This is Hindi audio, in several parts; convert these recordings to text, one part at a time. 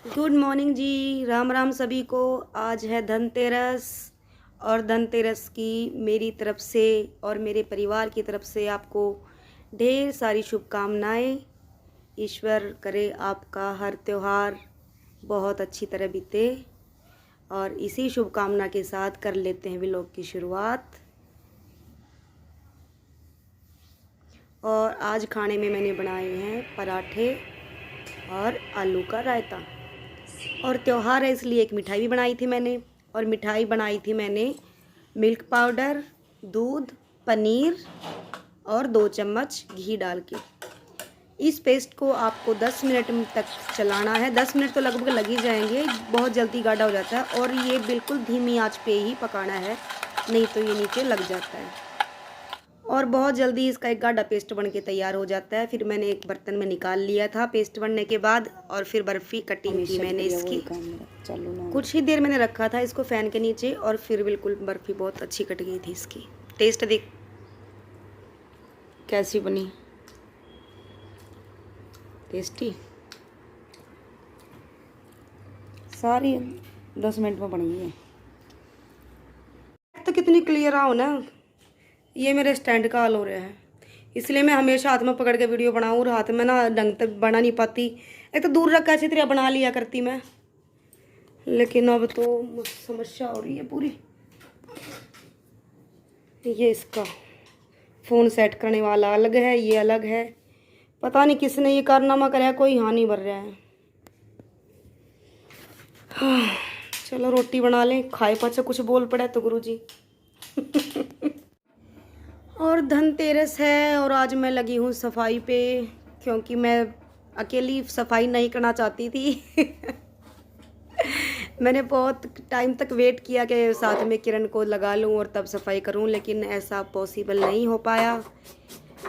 गुड मॉर्निंग जी, राम राम सभी को। आज है धनतेरस और धनतेरस की मेरी तरफ से और मेरे परिवार की तरफ से आपको ढेर सारी शुभकामनाएं। ईश्वर करे आपका हर त्यौहार बहुत अच्छी तरह बीते। और इसी शुभकामना के साथ कर लेते हैं व्लॉग की शुरुआत। और आज खाने में मैंने बनाए हैं पराठे और आलू का रायता। और त्यौहार है इसलिए एक मिठाई भी बनाई थी मैंने। और मिठाई बनाई थी मैंने मिल्क पाउडर, दूध, पनीर और 2 चम्मच घी डाल के। इस पेस्ट को आपको 10 मिनट तक चलाना है। 10 मिनट तो लगभग लग ही जाएंगे, बहुत जल्दी गाढ़ा हो जाता है। और ये बिल्कुल धीमी आंच पे ही पकाना है, नहीं तो ये नीचे लग जाता है। और बहुत जल्दी इसका एक गाढ़ा पेस्ट बन के तैयार हो जाता है। फिर मैंने एक बर्तन में निकाल लिया था पेस्ट बनने के बाद। और फिर बर्फ़ी कटिंग की मैंने इसकी। कुछ ही देर मैंने रखा था इसको फ़ैन के नीचे और फिर बिल्कुल बर्फ़ी बहुत अच्छी कट गई थी इसकी। टेस्ट देख कैसी बनी, टेस्टी। सारी 10 मिनट में बन गई है। तो कितनी क्लियर आओ ना। ये मेरे स्टैंड का हाल हो रहा है, इसलिए मैं हमेशा हाथ में पकड़ के वीडियो बनाऊँ। और हाथ में ना ढंग तक बना नहीं पाती। एक तो दूर रख के अच्छी तरह बना लिया करती मैं, लेकिन अब तो समस्या हो रही है पूरी। ये इसका फ़ोन सेट करने वाला अलग है, ये अलग है। पता नहीं किसने ये कारनामा कराया, कोई हानि भर रहा है। चलो रोटी बना लें, खाए पाछे कुछ बोल पड़े तो गुरुजी। और धनतेरस है और आज मैं लगी हूँ सफाई पे, क्योंकि मैं अकेली सफाई नहीं करना चाहती थी। मैंने बहुत टाइम तक वेट किया कि साथ में किरण को लगा लूँ और तब सफाई करूँ, लेकिन ऐसा पॉसिबल नहीं हो पाया।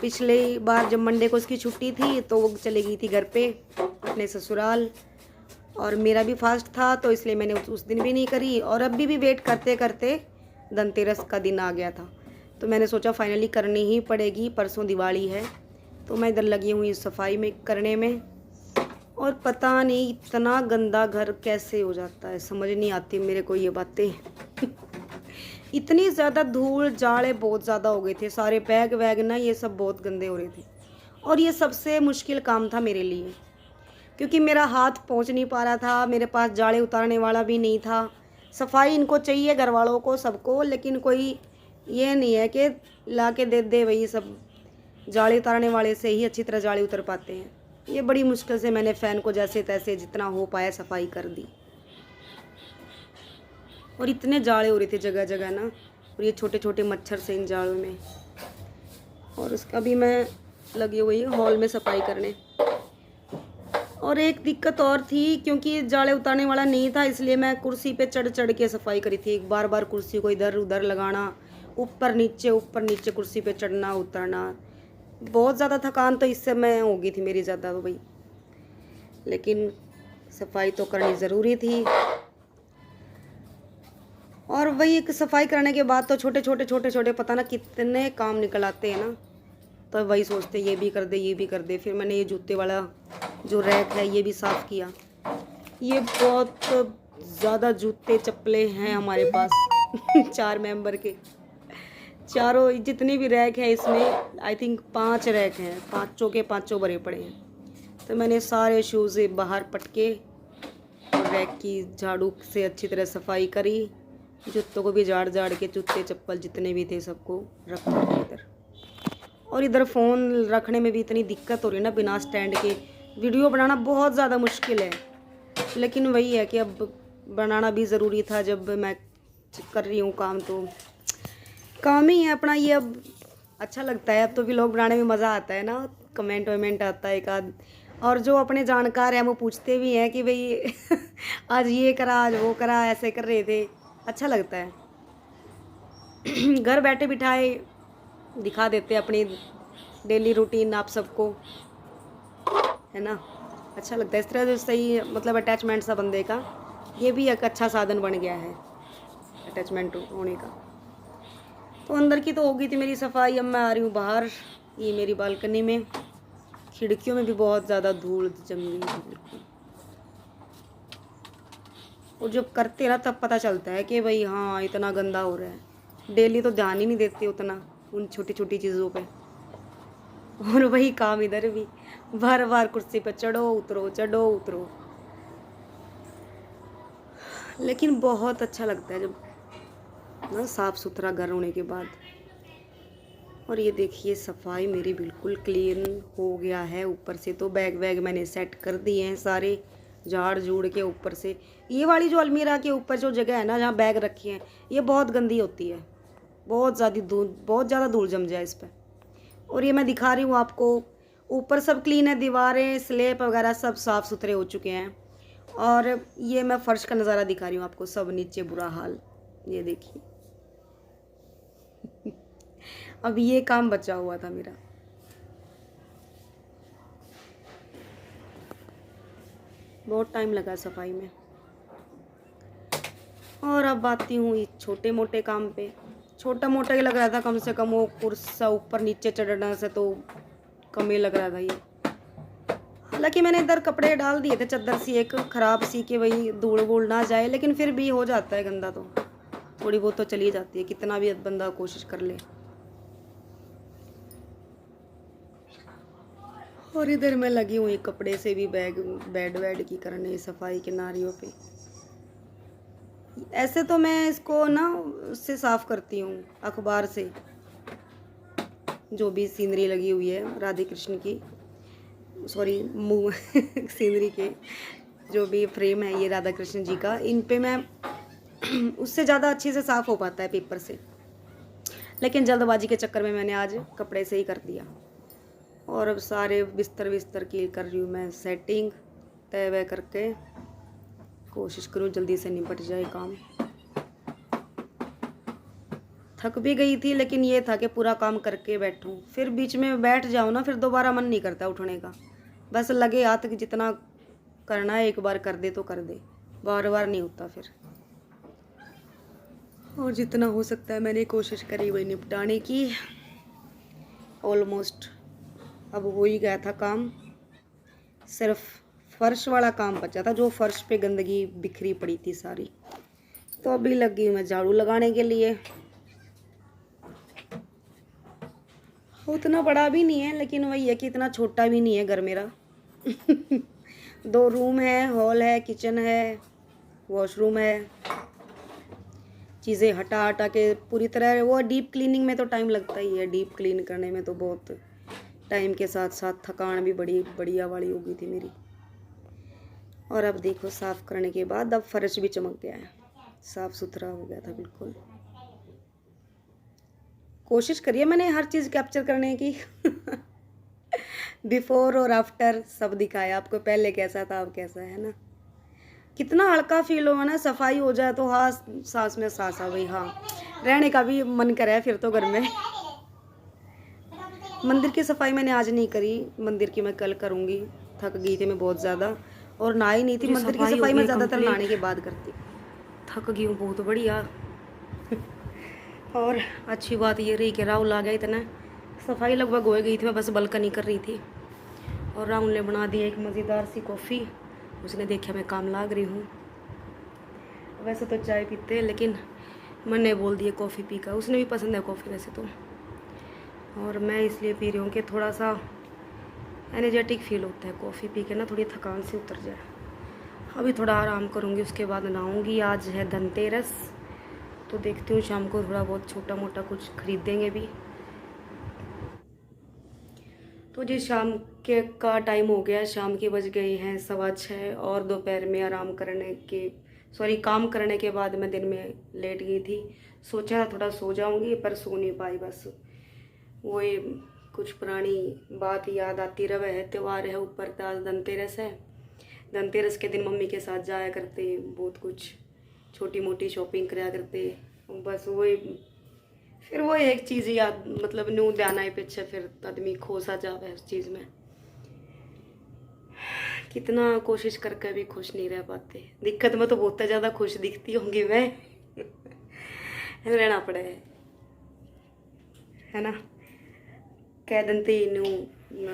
पिछले बार जब मंडे को उसकी छुट्टी थी तो वो चली गई थी घर पे अपने ससुराल, और मेरा भी फास्ट था तो इसलिए मैंने उस दिन भी नहीं करी। और अभी भी वेट करते करते धनतेरस का दिन आ गया था, तो मैंने सोचा फाइनली करनी ही पड़ेगी। परसों दिवाली है, तो मैं इधर लगी हुई सफाई में करने में। और पता नहीं इतना गंदा घर कैसे हो जाता है, समझ नहीं आती मेरे को ये बातें। इतनी ज़्यादा धूल जाड़े बहुत ज़्यादा हो गए थे, सारे बैग वैग ना ये सब बहुत गंदे हो रहे थे। और ये सबसे मुश्किल काम था मेरे लिए, क्योंकि मेरा हाथ पहुंच नहीं पा रहा था, मेरे पास जाड़े उतारने वाला भी नहीं था। सफाई इनको चाहिए, घर वालों को, सबको, लेकिन कोई ये नहीं है कि ला के दे दे। वही सब जाड़े उतारने वाले से ही अच्छी तरह जाड़े उतर पाते हैं। ये बड़ी मुश्किल से मैंने फ़ैन को जैसे तैसे जितना हो पाया सफाई कर दी। और इतने जाड़े हो रहे थे जगह जगह ना, और ये छोटे छोटे मच्छर से इन जाड़ों में। और उसका भी मैं लगी हुई हूँ हॉल में सफाई करने। और एक दिक्कत और थी, क्योंकि जाड़े उतारने वाला नहीं था, इसलिए मैं कुर्सी पे चढ़ चढ़ के सफाई करी थी। बार बार कुर्सी को इधर उधर लगाना, ऊपर नीचे कुर्सी पे चढ़ना उतरना। बहुत ज़्यादा थकान तो इससे मैं हो गई थी मेरी ज़्यादा तो भाई, लेकिन सफाई तो करनी ज़रूरी थी। और वही एक सफाई करने के बाद तो छोटे छोटे पता ना कितने काम निकल आते हैं ना, तो वही सोचते ये भी कर दे ये भी कर दे। फिर मैंने ये जूते वाला जो रैक है ये भी साफ़ किया। ये बहुत ज़्यादा जूते चप्पलें हैं हमारे पास। 4 मेंबर के चारों जितने भी रैक है इसमें आई थिंक 5 रैक हैं, पाँचों के पाँचों भरे पड़े हैं। तो मैंने सारे शूज़ बाहर पटके और रैक की झाड़ू से अच्छी तरह सफाई करी। जूतों को भी झाड़ झाड़ के, जूते चप्पल जितने भी थे सबको रख दिया इधर। और इधर फ़ोन रखने में भी इतनी दिक्कत हो रही है ना, बिना स्टैंड के वीडियो बनाना बहुत ज़्यादा मुश्किल है। लेकिन वही है कि अब बनाना भी ज़रूरी था, जब मैं कर रही हूँ काम तो काम ही है अपना ये। अब अच्छा लगता है, अब तो व्लॉग बनाने में मज़ा आता है ना, कमेंट वमेंट आता है एक आध। और जो अपने जानकार हैं वो पूछते भी हैं कि भाई आज ये करा, आज वो करा, ऐसे कर रहे थे। अच्छा लगता है। घर बैठे बिठाए दिखा देते अपनी डेली रूटीन आप सबको, है ना। अच्छा लगता है इस तरह से, सही मतलब अटैचमेंट सा बंदे का ये भी एक अच्छा साधन बन गया है अटैचमेंट होने का। तो अंदर की तो हो गई थी मेरी सफाई। अब मैं आ रही हूँ बाहर, ये मेरी बालकनी में। खिड़कियों में भी बहुत ज़्यादा धूल जमी हुई है बिल्कुल। और जब करते हैं ना तब पता चलता है कि भाई हाँ इतना गंदा हो रहा है। डेली तो ध्यान ही नहीं देते उतना उन छोटी छोटी चीज़ों पे। और वही काम इधर भी, बार बार कुर्सी पे चढ़ो उतरो चढ़ो उतरो। लेकिन बहुत अच्छा लगता है जब ना साफ़ सुथरा घर होने के बाद। और ये देखिए सफाई मेरी बिल्कुल क्लीन हो गया है। ऊपर से तो बैग वैग मैंने सेट कर दिए हैं सारे, झाड़ झूड़ के। ऊपर से ये वाली जो अलमीरा के ऊपर जो जगह है ना जहाँ बैग रखे हैं, ये बहुत गंदी होती है, बहुत ज़्यादा धूल जम जाए इस पर। और ये मैं दिखा रही हूँ आपको, ऊपर सब क्लीन है, दीवारें स्लेब वगैरह सब साफ़ सुथरे हो चुके हैं। और ये मैं फ़र्श का नज़ारा दिखा रही हूँ आपको, सब नीचे बुरा हाल, ये देखिए। अब ये काम बचा हुआ था मेरा। बहुत टाइम लगा सफाई में। और अब आती हूँ इस छोटे मोटे काम पे। छोटा मोटा ही लग रहा था, कम से कम वो कुर्सा ऊपर नीचे चढ़ने से तो कम ही लग रहा था ये। हालांकि मैंने इधर कपड़े डाल दिए थे, चादर सी एक ख़राब सी कि वही धूल वूल ना जाए, लेकिन फिर भी हो जाता है गंदा तो थोड़ी बहुत तो चली जाती है, कितना भी बंदा कोशिश कर ले। और इधर मैं लगी हुई कपड़े से भी बेड वेड की करने सफाई किनारियों पे। ऐसे तो मैं इसको ना उससे साफ़ करती हूँ अखबार से, जो भी सीनरी लगी हुई है राधे कृष्ण की, सॉरी मुँह सीनरी के जो भी फ्रेम है ये राधा कृष्ण जी का, इन पे मैं उससे ज़्यादा अच्छे से साफ़ हो पाता है पेपर से। लेकिन जल्दबाजी के चक्कर में मैंने आज कपड़े से ही कर दिया। और अब सारे बिस्तर की कर रही हूँ मैं सेटिंग, तय वह करके कोशिश करूँ जल्दी से निपट जाए काम। थक भी गई थी, लेकिन ये था कि पूरा काम करके बैठूं। फिर बीच में बैठ जाऊँ ना, फिर दोबारा मन नहीं करता उठने का। बस लगे हाथ कि जितना करना है एक बार कर दे तो कर दे, बार बार नहीं होता फिर। और जितना हो सकता है मैंने कोशिश करी वही निपटाने की। ऑलमोस्ट अब हो ही गया था काम, सिर्फ फर्श वाला काम बचा था, जो फर्श पे गंदगी बिखरी पड़ी थी सारी। तो अभी लगी मैं झाड़ू लगाने के लिए। उतना बड़ा भी नहीं है, लेकिन वही है कि इतना छोटा भी नहीं है घर मेरा। 2 रूम है, हॉल है, किचन है, वॉशरूम है। चीज़ें हटा हटा के पूरी तरह, वो डीप क्लीनिंग में तो टाइम लगता ही है, डीप क्लीन करने में तो बहुत टाइम के साथ साथ थकान भी बड़ी बढ़िया वाली हो गई थी मेरी। और अब देखो साफ़ करने के बाद अब फर्श भी चमक गया है, साफ़ सुथरा हो गया था बिल्कुल। कोशिश करिए मैंने हर चीज़ कैप्चर करने की। बिफोर और आफ्टर सब दिखाया आपको, पहले कैसा था अब कैसा है ना। कितना हल्का फील हो ना, सफाई हो जाए तो हाँ सांस में सांस आ गई, हाँ रहने का भी मन करे फिर तो घर में। मंदिर की सफाई मैंने आज नहीं करी, मंदिर की मैं कल करूँगी। थक गई थी मैं बहुत ज़्यादा और नहा ही नहीं थी। मंदिर की सफाई मैं ज़्यादातर नहाने के बाद करती। थक गई हूँ बहुत बढ़िया। और अच्छी बात ये रही कि राहुल आ गया, इतना सफाई लगभग हो गई थी, मैं बस बल्कनी कर रही थी। और राहुल ने बना दी एक मज़ेदार सी कॉफ़ी। उसने देखा मैं काम लाग रही हूँ, वैसे तो चाय पीते हैं लेकिन मैंने बोल दिया कॉफ़ी पी का। उसने भी पसंद है कॉफ़ी वैसे तो, और मैं इसलिए पी रही हूँ कि थोड़ा सा एनर्जेटिक फील होता है कॉफ़ी पी के ना, थोड़ी थकान से उतर जाए। अभी थोड़ा आराम करूँगी, उसके बाद नहाऊँगी। आज है धनतेरस, तो देखती हूँ शाम को थोड़ा बहुत छोटा मोटा कुछ खरीदेंगे भी। तो जी शाम के का टाइम हो गया, शाम के बज गए हैं 6:15। और दोपहर में आराम करने के काम करने के बाद मैं दिन में लेट गई थी। सोचा था थोड़ा सो जाऊंगी पर सो नहीं पाई, बस वही कुछ पुरानी बात याद आती रहे है। त्यौहार है ऊपर, आज धनतेरस है। धनतेरस के दिन मम्मी के साथ जाया करते, बहुत कुछ छोटी मोटी शॉपिंग कराया करते। बस वही फिर वो एक चीज़ याद, मतलब न्यू ध्यान आए पीछे, फिर आदमी खो सा जावे उस चीज़ में। कितना कोशिश करके भी खुश नहीं रह पाते। दिक्कत में तो बहुत ज़्यादा खुश दिखती होंगी मैं। रहना पड़े है ना, कह देते न्यू,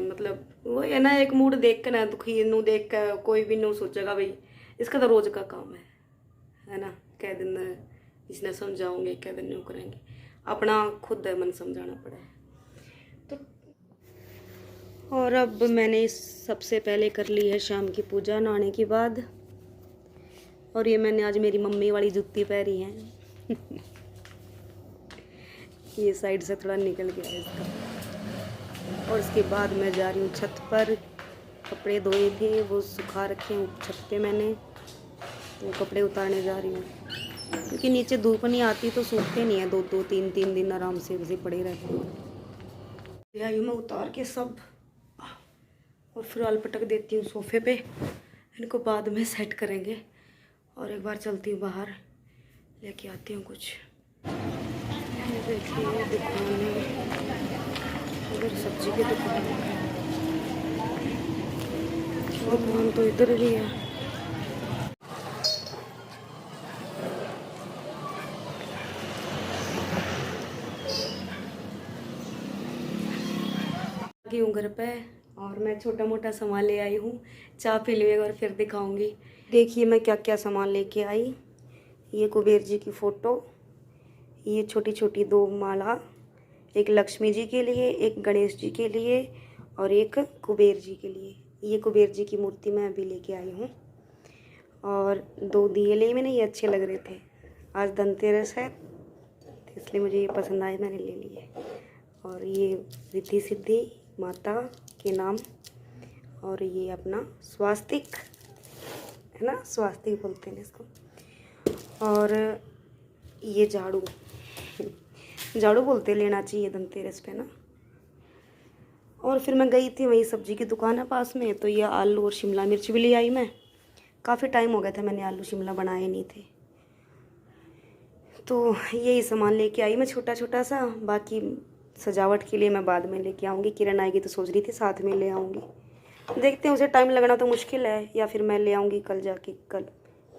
मतलब वो है ना, एक मूड देख कर ना दुखी नू देख कर कोई भी नू सोचेगा भाई इसका तो रोज का काम है। है ना, कह दिन इसने समझाओगे, कह दिन नहीं करेंगे, अपना खुद है मन समझाना पड़ा है। तो और अब मैंने सबसे पहले कर ली है शाम की पूजा नहाने के बाद। और ये मैंने आज मेरी मम्मी वाली जूती पहनी है ये साइड से थोड़ा निकल गया है इसका। और उसके बाद मैं जा रही हूँ छत पर, कपड़े धोए थे वो सुखा रखे हैं छत पे मैंने, तो कपड़े उतारने जा रही हूँ क्योंकि नीचे धूप नहीं आती तो सूखते नहीं है, 2-3 दिन आराम से उसे पड़े रहते हैं। आई मैं उतार के सब और फिर पटक देती हूँ सोफे पे, इनको बाद में सेट करेंगे। और एक बार चलती हूँ बाहर, लेके आती हूँ कुछ। देखिए दुकान है, इधर सब्जी की दुकान है, दुकान तो इधर भी है। आगी हूँ घर पे और मैं छोटा मोटा सामान ले आई हूँ, चाय पी लिए और फिर दिखाऊंगी। देखिए मैं क्या क्या सामान लेके आई। ये कुबेर जी की फ़ोटो, ये छोटी छोटी 2 माला, एक लक्ष्मी जी के लिए, एक गणेश जी के लिए और एक कुबेर जी के लिए। ये कुबेर जी की मूर्ति मैं अभी लेके आई हूँ। और 2 दिए लिए मैंने, ये अच्छे लग रहे थे। आज धनतेरस है तो इसलिए मुझे ये पसंद आए, मैंने ले लिए। और ये रिद्धि सिद्धि माता के नाम, और ये अपना स्वास्तिक है ना, स्वास्तिक बोलते हैं इसको। और ये झाड़ू झाड़ू बोलते लेना चाहिए धनतेरस पे ना। और फिर मैं गई थी वही सब्जी की दुकान है पास में, तो ये आलू और शिमला मिर्च भी ले आई मैं। काफ़ी टाइम हो गया था मैंने आलू शिमला बनाए नहीं थे, तो यही सामान लेके आई मैं छोटा छोटा सा। बाकी सजावट के लिए मैं बाद में लेके आऊँगी, किरण आएगी तो सोच रही थी साथ में ले आऊँगी। देखते हैं, उसे टाइम लगना तो मुश्किल है, या फिर मैं ले आऊँगी कल जाके, कल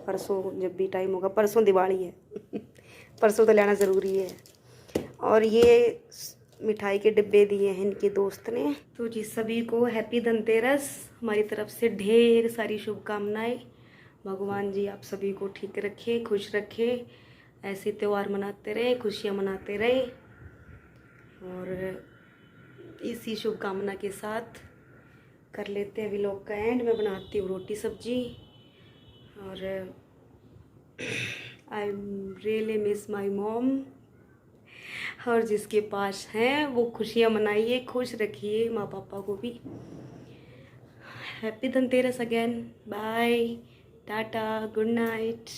परसों जब भी टाइम होगा। परसों दिवाली है परसों तो लेना ज़रूरी है। और ये मिठाई के डिब्बे दिए हैं इनके दोस्त ने। तो जी सभी को हैप्पी धनतेरस, हमारी तरफ से ढेर सारी शुभकामनाएं। भगवान जी आप सभी को ठीक रखे, खुश रखे, ऐसे त्यौहार मनाते रहे, खुशियाँ मनाते रहे। और इसी शुभकामना के साथ कर लेते हैं व्लॉग का एंड। मैं बनाती हूँ रोटी सब्जी, और I really miss my mom. और जिसके पास हैं वो खुशियाँ मनाइए, खुश रखिए माँ पापा को भी। Happy Dhanteras again, bye, tata, good night.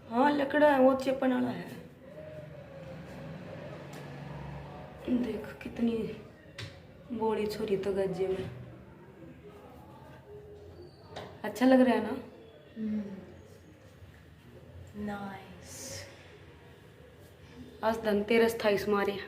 हाँ लकड़ा है, वो चेपन वाला है। देख कितनी बड़ी छोरी तो गज्जे में, अच्छा लग रहा है ना। नाइस। आज धनतेरस था इस मारे।